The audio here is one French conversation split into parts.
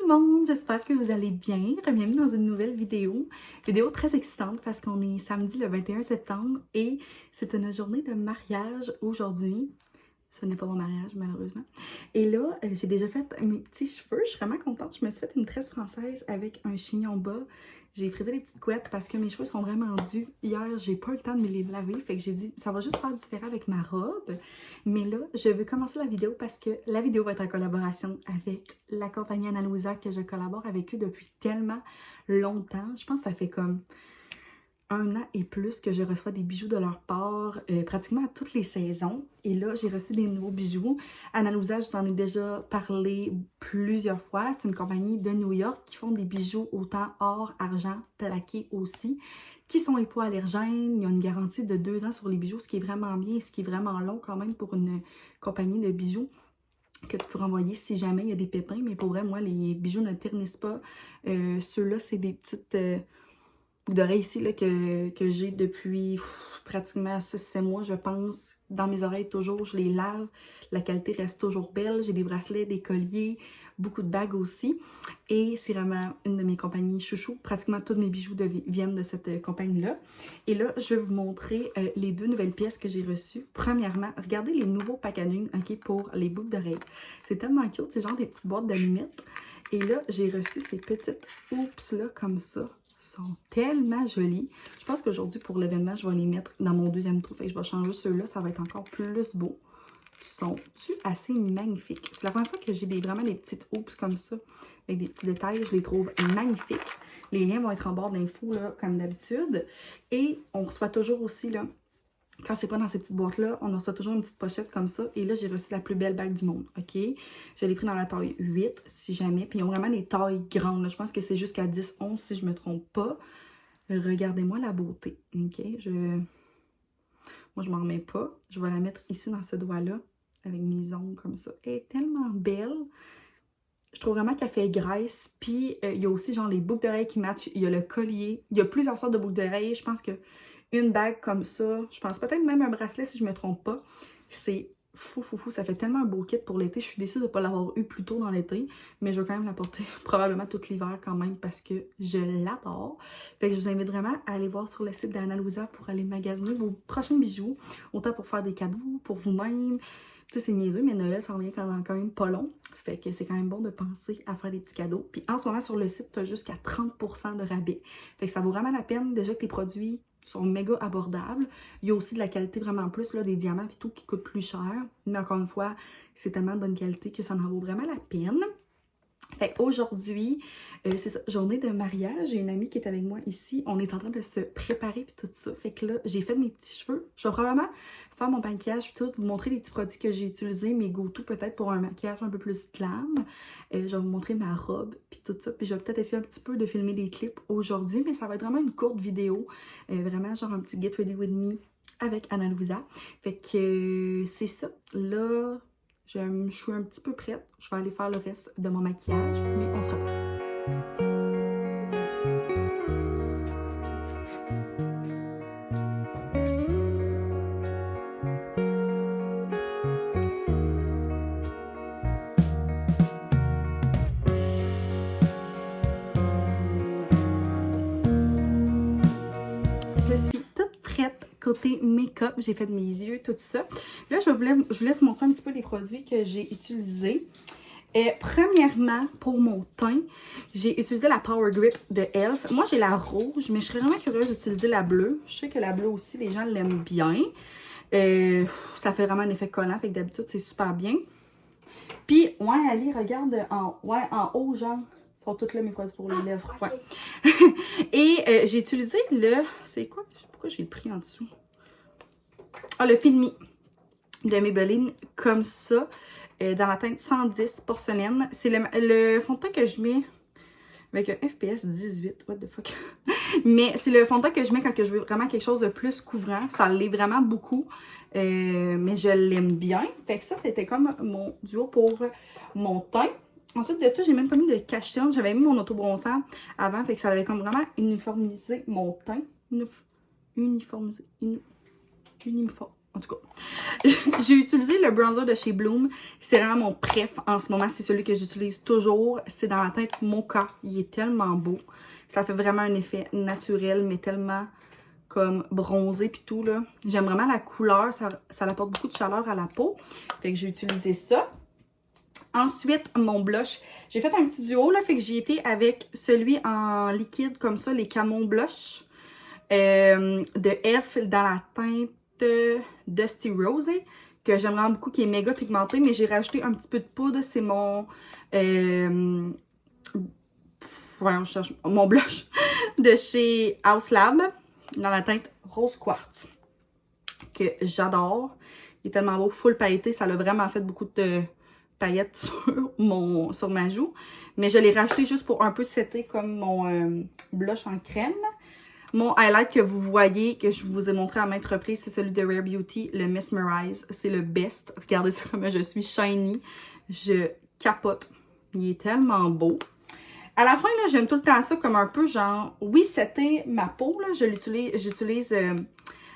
le monde, j'espère que vous allez bien. Bienvenue dans une nouvelle vidéo. Vidéo très excitante parce qu'on est samedi le 21 septembre et c'est une journée de mariage aujourd'hui. Ce n'est pas mon mariage malheureusement. Et là, j'ai déjà fait mes petits cheveux. Je suis vraiment contente. Je me suis fait une tresse française avec un chignon bas. J'ai frisé les petites couettes parce que mes cheveux sont vraiment durs. Hier, j'ai pas eu le temps de me les laver. Fait que j'ai dit, ça va juste faire différent avec ma robe. Mais là, je veux commencer la vidéo parce que la vidéo va être en collaboration avec la compagnie Ana Luisa que je collabore avec eux depuis tellement longtemps. Je pense que ça fait comme 1 an et plus que je reçois des bijoux de leur part, pratiquement à toutes les saisons. Et là, j'ai reçu des nouveaux bijoux. Ana Luisa, je vous en ai déjà parlé plusieurs fois. C'est une compagnie de New York qui font des bijoux autant or, argent, plaqué aussi, qui sont hypoallergènes. Il y a une garantie de 2 ans sur les bijoux, ce qui est vraiment bien et ce qui est vraiment long quand même pour une compagnie de bijoux que tu peux renvoyer si jamais il y a des pépins. Mais pour vrai, moi, les bijoux ne ternissent pas. Ceux-là, c'est des petites boucles d'oreilles ici là, que j'ai depuis pratiquement 6-7 mois, je pense. Dans mes oreilles, toujours, je les lave. La qualité reste toujours belle. J'ai des bracelets, des colliers, beaucoup de bagues aussi. Et c'est vraiment une de mes compagnies chouchou. Pratiquement tous mes bijoux viennent de cette compagnie-là. Et là, je vais vous montrer les 2 nouvelles pièces que j'ai reçues. Premièrement, regardez les nouveaux packaging pour les boucles d'oreilles. C'est tellement cute. C'est genre des petites boîtes d'allumettes. Et là, j'ai reçu ces petites hoops-là comme ça. Sont tellement jolis. Je pense qu'aujourd'hui, pour l'événement, je vais les mettre dans mon deuxième trou. Fait que je vais changer ceux-là. Ça va être encore plus beau. Sont-tu assez magnifiques? C'est la première fois que j'ai vraiment des petites hoops comme ça, avec des petits détails. Je les trouve magnifiques. Les liens vont être en barre d'infos, là, comme d'habitude. Et on reçoit toujours aussi, là, quand c'est pas dans ces petites boîtes-là, on reçoit toujours une petite pochette comme ça. Et là, j'ai reçu la plus belle bague du monde, OK? Je l'ai pris dans la taille 8, si jamais. Puis ils ont vraiment des tailles grandes, là. Je pense que c'est jusqu'à 10-11, si je me trompe pas. Regardez-moi la beauté, OK? Moi, je m'en remets pas. Je vais la mettre ici dans ce doigt-là, avec mes ongles comme ça. Elle est tellement belle. Je trouve vraiment qu'elle fait graisse. Puis, il y a aussi, genre, les boucles d'oreilles qui matchent. Il y a le collier. Il y a plusieurs sortes de boucles d'oreilles. Je pense que une bague comme ça, je pense peut-être même un bracelet si je me trompe pas. C'est fou. Ça fait tellement un beau kit pour l'été. Je suis déçue de ne pas l'avoir eu plus tôt dans l'été. Mais je vais quand même la porter probablement tout l'hiver quand même parce que je l'adore. Fait que je vous invite vraiment à aller voir sur le site d'Ana Luisa pour aller magasiner vos prochains bijoux. Autant pour faire des cadeaux, pour vous-même. Tu sais, c'est niaiseux, mais Noël, ça revient quand même pas long. Fait que c'est quand même bon de penser à faire des petits cadeaux. Puis en ce moment, sur le site, tu as jusqu'à 30% de rabais. Fait que ça vaut vraiment la peine. Déjà que les produits sont méga abordables. Il y a aussi de la qualité vraiment plus, là, des diamants et tout qui coûtent plus cher. Mais encore une fois, c'est tellement de bonne qualité que ça en vaut vraiment la peine. Fait qu'aujourd'hui, c'est ça, journée de mariage. J'ai une amie qui est avec moi ici. On est en train de se préparer puis tout ça. Fait que là, j'ai fait mes petits cheveux. Je vais probablement faire mon maquillage puis tout, vous montrer les petits produits que j'ai utilisés, mes go-to peut-être pour un maquillage un peu plus glam. Je vais vous montrer ma robe puis tout ça. Puis je vais peut-être essayer un petit peu de filmer des clips aujourd'hui, mais ça va être vraiment une courte vidéo. Vraiment genre un petit Get Ready With Me avec Ana Luisa. Fait que c'est ça. Là, je suis un petit peu prête. Je vais aller faire le reste de mon maquillage, mais on se reprend. Je suis toute prête côté make-up. J'ai fait mes yeux, tout ça. Là, je voulais vous montrer un petit peu les produits que j'ai utilisés. Premièrement, pour mon teint, j'ai utilisé la Power Grip de e.l.f. Moi, j'ai la rouge, mais je serais vraiment curieuse d'utiliser la bleue. Je sais que la bleue aussi, les gens l'aiment bien. Ça fait vraiment un effet collant, fait que d'habitude, c'est super bien. Puis, ouais, Ali, regarde en haut, genre, sont toutes là mes produits pour les lèvres. Ouais. Et j'ai utilisé le... C'est quoi? Pourquoi j'ai le pris en dessous? Ah, le Fit Me de Maybelline, comme ça. Dans la teinte 110 porcelaine. C'est le fond de teint que je mets avec un FPS 18. What the fuck? Mais c'est le fond de teint que je mets quand je veux vraiment quelque chose de plus couvrant. Ça l'est vraiment beaucoup. Mais je l'aime bien. Fait que ça, c'était comme mon duo pour mon teint. Ensuite de ça, j'ai même pas mis de cache-cerne. J'avais mis mon autobronzant avant. Fait que ça avait comme vraiment uniformisé mon teint. Uniformisé. Uniforme. En tout cas, j'ai utilisé le bronzer de chez Bloom. C'est vraiment mon préf en ce moment. C'est celui que j'utilise toujours. C'est dans la teinte Mocha. Il est tellement beau. Ça fait vraiment un effet naturel, mais tellement comme bronzé puis tout, là. J'aime vraiment la couleur. Ça apporte beaucoup de chaleur à la peau. Fait que j'ai utilisé ça. Ensuite, mon blush. J'ai fait un petit duo, là. Fait que j'ai été avec celui en liquide, comme ça, les Camo Blush de Elf dans la teinte Dusty Rose, que j'aime vraiment beaucoup, qui est méga pigmenté, mais j'ai rajouté un petit peu de poudre. C'est mon voyons, je cherche mon blush de chez House Lab dans la teinte Rose Quartz, que j'adore. Il est tellement beau, full pailleté. Ça l'a vraiment fait beaucoup de paillettes sur ma joue, mais je l'ai racheté juste pour un peu setter comme mon blush en crème. Mon highlight que vous voyez, que je vous ai montré à maintes reprises, c'est celui de Rare Beauty, le Mesmerize. C'est le best. Regardez ça comme je suis shiny. Je capote. Il est tellement beau. À la fin, j'aime tout le temps ça comme un peu genre... Oui, c'était ma peau. J'utilise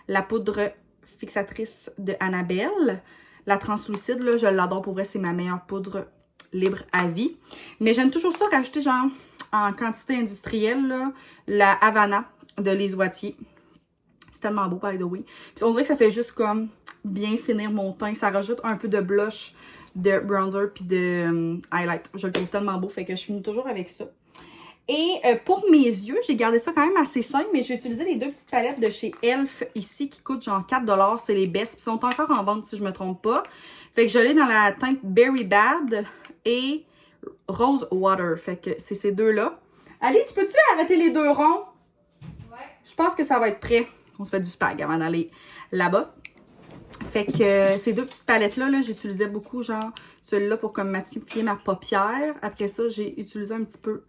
la poudre fixatrice de Annabelle. La translucide, là, je l'adore pour vrai. C'est ma meilleure poudre libre à vie. Mais j'aime toujours ça rajouter genre en quantité industrielle, là, la Havana de Les Wattiers. C'est tellement beau, by the way. Puis on dirait que ça fait juste comme bien finir mon teint. Ça rajoute un peu de blush, de bronzer puis de highlight. Je le trouve tellement beau, fait que je finis toujours avec ça. Et pour mes yeux, j'ai gardé ça quand même assez simple, mais j'ai utilisé les deux petites palettes de chez Elf ici qui coûtent genre 4$. C'est les best. Puis ils sont encore en vente si je me trompe pas. Fait que je l'ai dans la teinte Berry Bad et Rose Water. Fait que c'est ces deux-là. Allez, tu peux-tu arrêter les deux ronds? Je pense que ça va être prêt. On se fait du spag avant d'aller là-bas. Fait que ces deux petites palettes-là, j'utilisais beaucoup, genre, celui-là pour comme matifier ma paupière. Après ça, j'ai utilisé un petit peu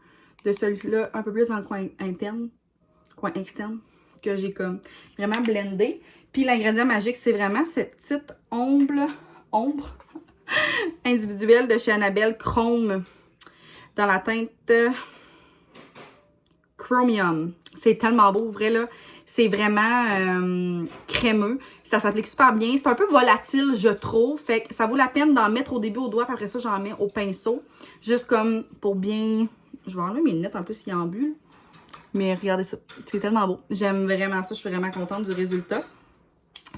de celui-là, un peu plus dans le coin interne, coin externe, que j'ai comme vraiment blendé. Puis l'ingrédient magique, c'est vraiment cette petite ombre individuelle de chez Annabelle Chrome dans la teinte Chromium. C'est tellement beau, vrai, là. C'est vraiment crémeux. Ça s'applique super bien. C'est un peu volatile, je trouve. Fait que ça vaut la peine d'en mettre au début au doigt. Puis après ça, j'en mets au pinceau. Juste comme pour bien... Je vais enlever mes lunettes un peu s'il y a en bulle. Mais regardez ça. C'est tellement beau. J'aime vraiment ça. Je suis vraiment contente du résultat.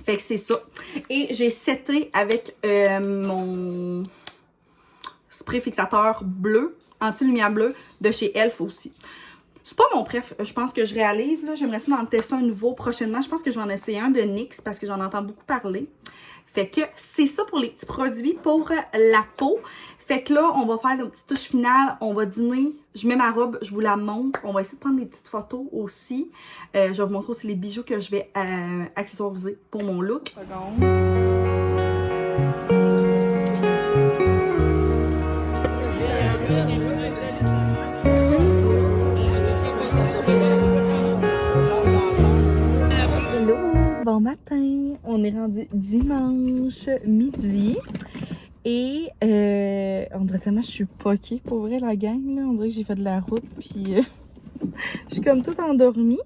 Fait que c'est ça. Et j'ai seté avec mon spray fixateur bleu, anti-lumière bleue, de chez Elf aussi. C'est pas mon préf, je pense que je réalise. J'aimerais ça en tester un nouveau prochainement. Je pense que je vais en essayer un de NYX parce que j'en entends beaucoup parler. Fait que c'est ça pour les petits produits pour la peau. Fait que là, on va faire la petite touche finale. On va dîner. Je mets ma robe, je vous la montre. On va essayer de prendre des petites photos aussi. Je vais vous montrer aussi les bijoux que je vais accessoiriser pour mon look. Bon matin, on est rendu dimanche midi et on dirait tellement que je suis poquée pour vrai la gang là. On dirait que j'ai fait de la route puis je suis comme toute endormie.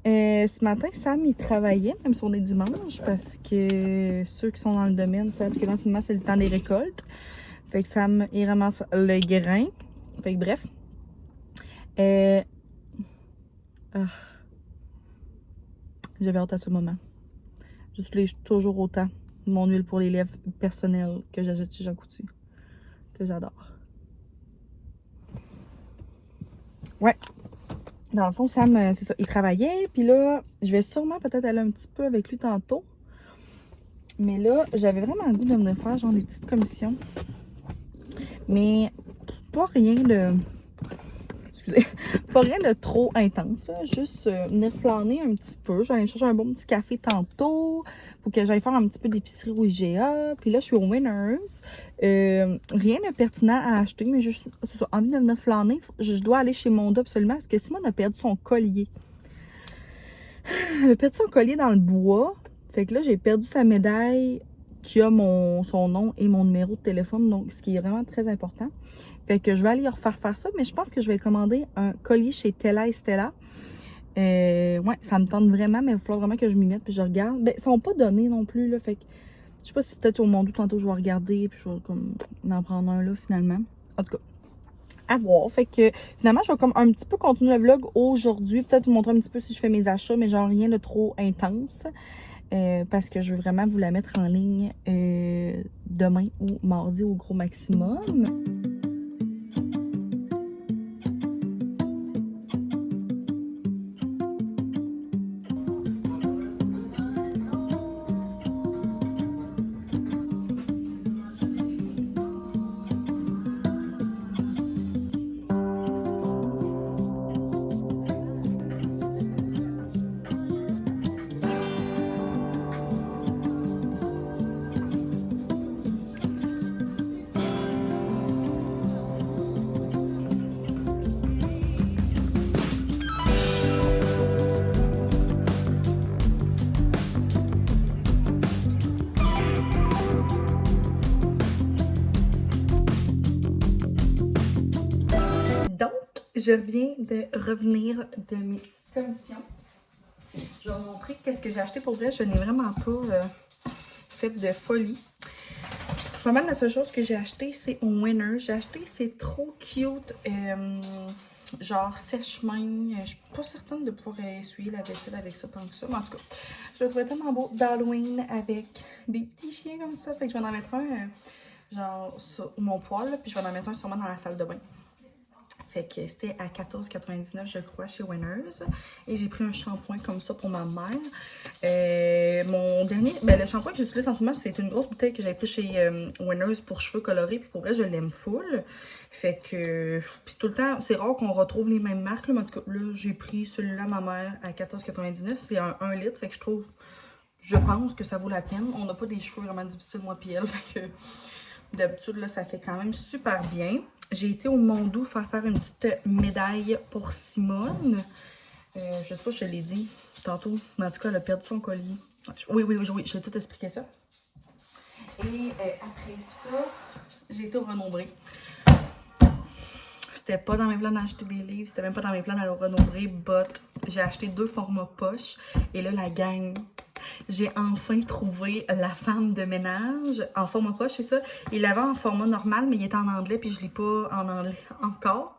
Ce matin, Sam il travaillait même si on est dimanche parce que ceux qui sont dans le domaine savent que là en ce moment c'est le temps des récoltes. Fait que Sam il ramasse le grain. Fait que bref. J'avais hâte à ce moment. J'utilise toujours autant mon huile pour les lèvres personnelle que j'achète chez Jean Coutu. Que j'adore. Ouais. Dans le fond, Sam, c'est ça. Il travaillait. Puis là, je vais sûrement peut-être aller un petit peu avec lui tantôt. Mais là, j'avais vraiment le goût de venir faire genre des petites commissions. Mais pas rien de... Excusez, pas rien de trop intense, là. Juste venir flâner un petit peu. J'allais me chercher un bon petit café tantôt. Faut que j'aille faire un petit peu d'épicerie au IGA. Puis là, je suis au Winners. Rien de pertinent à acheter, mais juste c'est ça, envie de venir flâner. Je dois aller chez Mondo absolument parce que Simone a perdu son collier. Elle a perdu son collier dans le bois. Fait que là, j'ai perdu sa médaille qui a son nom et mon numéro de téléphone. Donc, ce qui est vraiment très important. Fait que je vais aller refaire ça, mais je pense que je vais commander un collier chez Tella et Stella. Ouais, ça me tente vraiment, mais il va falloir vraiment que je m'y mette puis je regarde. Ben, ils sont pas donnés non plus, là, fait que je sais pas si peut-être au Mondou, tantôt je vais regarder puis je vais comme en prendre un là finalement. En tout cas, à voir. Fait que finalement, je vais comme un petit peu continuer le vlog aujourd'hui. Peut-être vous montrer un petit peu si je fais mes achats, mais genre rien de trop intense. Parce que je veux vraiment vous la mettre en ligne demain ou mardi au gros maximum. Donc, je viens de revenir de mes petites commissions. Je vais vous montrer qu'est-ce que j'ai acheté pour vrai. Je n'ai vraiment pas fait de folie. Pas mal la seule chose que j'ai acheté, c'est au Winners. J'ai acheté, c'est trop cute, genre sèche-main. Je suis pas certaine de pouvoir essuyer la vaisselle avec ça tant que ça. Mais en tout cas, je le trouvais tellement beau d'Halloween avec des petits chiens comme ça. Fait que je vais en mettre un genre sur mon poêle, puis je vais en mettre un sûrement dans la salle de bain. Fait que c'était à 14,99 je crois chez Winners. Et j'ai pris un shampoing comme ça pour ma mère. Mon dernier, ben le shampoing que j'utilise en ce moment, c'est une grosse bouteille que j'avais pris chez Winners pour cheveux colorés. Puis pour vrai, je l'aime full. Fait que, puis tout le temps, c'est rare qu'on retrouve les mêmes marques. Là, mais en tout cas, là, j'ai pris celui-là, ma mère, à 14,99. C'est un 1 litre. Fait que je pense que ça vaut la peine. On n'a pas des cheveux vraiment difficiles, moi puis elle. Fait que d'habitude, là, ça fait quand même super bien. J'ai été au Mondou faire une petite médaille pour Simone. Je sais pas si je l'ai dit tantôt, mais en tout cas, elle a perdu son collier. Oui, j'ai tout expliqué ça. Et après ça, j'ai été au Renombré. C'était pas dans mes plans d'acheter des livres, c'était même pas dans mes plans d'aller au Renombré, but j'ai acheté 2 formats poche. Et là, la gang, j'ai enfin trouvé la femme de ménage en format poche, c'est ça. Il l'avait en format normal, mais il était en anglais, puis je lis pas en anglais encore.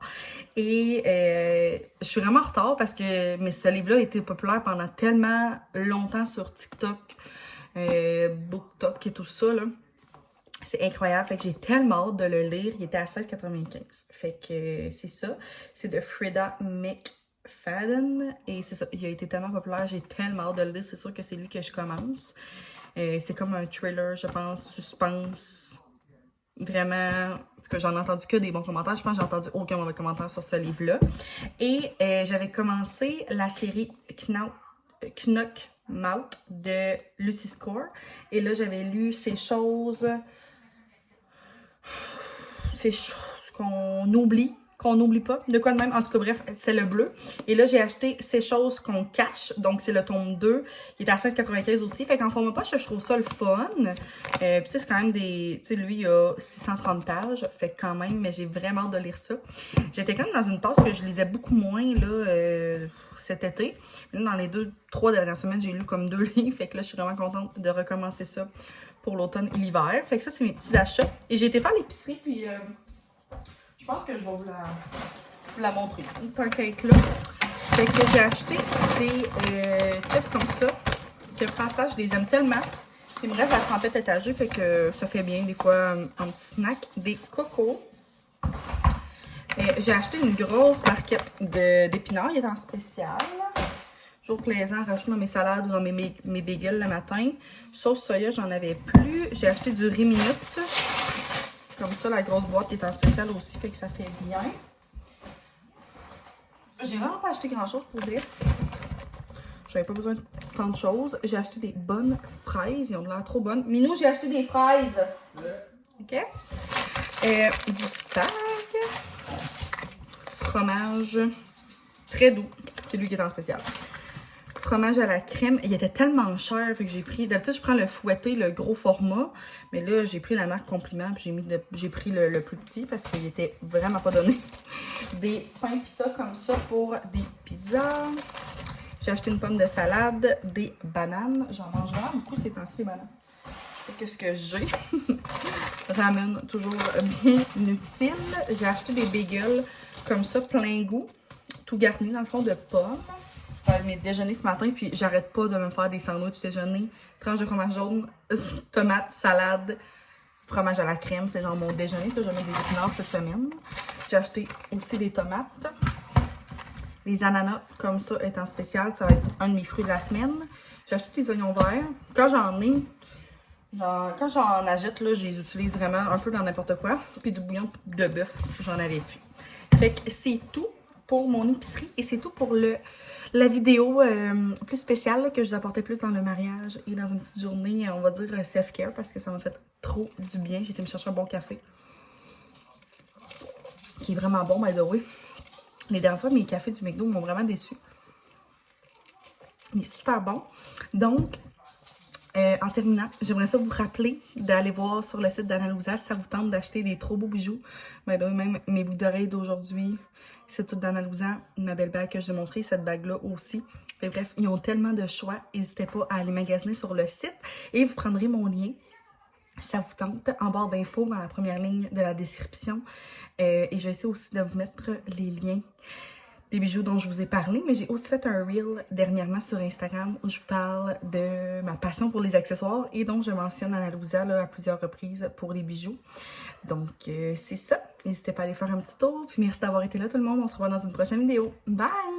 Et je suis vraiment en retard parce que ce livre-là a été populaire pendant tellement longtemps sur TikTok, BookTok et tout ça, là. C'est incroyable. Fait que j'ai tellement hâte de le lire. Il était à 16,95. Fait que c'est ça. C'est de Frida McFadden. Et c'est ça. Il a été tellement populaire. J'ai tellement hâte de le lire. C'est sûr que c'est lui que je commence. C'est comme un thriller, je pense, suspense. Vraiment. Parce que j'en ai entendu que des bons commentaires. Je pense que j'ai entendu aucun mauvais commentaire sur ce livre-là. Et j'avais commencé la série Knock Mouth de Lucy Score. Et là, j'avais lu Ces choses qu'on n'oublie pas, de quoi de même, en tout cas bref, c'est le bleu. Et là j'ai acheté Ces choses qu'on cache, donc c'est le tome 2, il est à 16,95 aussi, fait qu'en format poche, je trouve ça le fun. Puis c'est quand même des, tu sais, lui il a 630 pages, fait que quand même, mais j'ai vraiment hâte de lire ça. J'étais quand même dans une passe que je lisais beaucoup moins là cet été. Là, dans les 2-3 dernières semaines, j'ai lu comme 2 livres, fait que là je suis vraiment contente de recommencer ça pour l'automne et l'hiver. Fait que ça, c'est mes petits achats. Et j'ai été faire l'épicerie, puis je pense que je vais vous la montrer. Tant qu'à être là. Fait que j'ai acheté des trucs comme ça, que passage, je les aime tellement. Il me reste la trempette étagée, fait que ça fait bien des fois un petit snack. Des cocos. J'ai acheté une grosse barquette d'épinards, il est en spécial. Toujours plaisant à rajouter dans mes salades ou dans mes bagels le matin. Sauce soya, j'en avais plus. J'ai acheté du riz minute. Comme ça, la grosse boîte qui est en spécial aussi, fait que ça fait bien. J'ai vraiment pas acheté grand chose pour dire. J'avais pas besoin de tant de choses. J'ai acheté des bonnes fraises. Ils ont l'air trop bonnes. Minou, j'ai acheté des fraises. OK? Du spag. Fromage très doux. C'est lui qui est en spécial. Fromage à la crème. Il était tellement cher, fait que j'ai pris... D'habitude, je prends le fouetté, le gros format. Mais là, j'ai pris la marque Compliment, puis j'ai pris le plus petit parce qu'il était vraiment pas donné. Des pains pita comme ça pour des pizzas. J'ai acheté une pomme de salade, des bananes. J'en mange vraiment beaucoup ces temps-ci, les bananes. Qu'est-ce que j'ai? Ramen, toujours bien utile. J'ai acheté des bagels comme ça, plein goût, tout garni dans le fond de pommes. Ça va être mes déjeuners ce matin, puis j'arrête pas de me faire des sandwichs déjeuner. Tranche de fromage jaune, tomate, salade, fromage à la crème, c'est genre mon déjeuner. Puis là, je vais mettre des épinards cette semaine. J'ai acheté aussi des tomates. Les ananas, comme ça, étant spécial, ça va être un de mes fruits de la semaine. J'ai acheté des oignons verts. Quand j'en ai, quand j'en achète, là, je les utilise vraiment un peu dans n'importe quoi. Puis du bouillon de bœuf, j'en avais plus. Fait que c'est tout pour mon épicerie et c'est tout pour la vidéo plus spéciale là, que je vous apportais plus dans le mariage et dans une petite journée, on va dire self-care parce que ça m'a fait trop du bien. J'ai été me chercher un bon café qui est vraiment bon, by the way. Les dernières fois, mes cafés du McDo m'ont vraiment déçu. Il est super bon. Donc, en terminant, j'aimerais ça vous rappeler d'aller voir sur le site d'Anna Louisa si ça vous tente d'acheter des trop beaux bijoux. Ben là, même mes boucles d'oreilles d'aujourd'hui, c'est tout d'Anna Louisa. Ma belle bague que je vous ai montrée, cette bague-là aussi. Et bref, ils ont tellement de choix. N'hésitez pas à aller magasiner sur le site et vous prendrez mon lien si ça vous tente en barre d'infos dans la première ligne de la description. Et je vais essayer aussi de vous mettre les liens des bijoux dont je vous ai parlé, mais j'ai aussi fait un reel dernièrement sur Instagram où je vous parle de ma passion pour les accessoires et donc je mentionne Anna Louisa là, à plusieurs reprises pour les bijoux. Donc c'est ça, n'hésitez pas à aller faire un petit tour, puis merci d'avoir été là tout le monde, on se revoit dans une prochaine vidéo. Bye!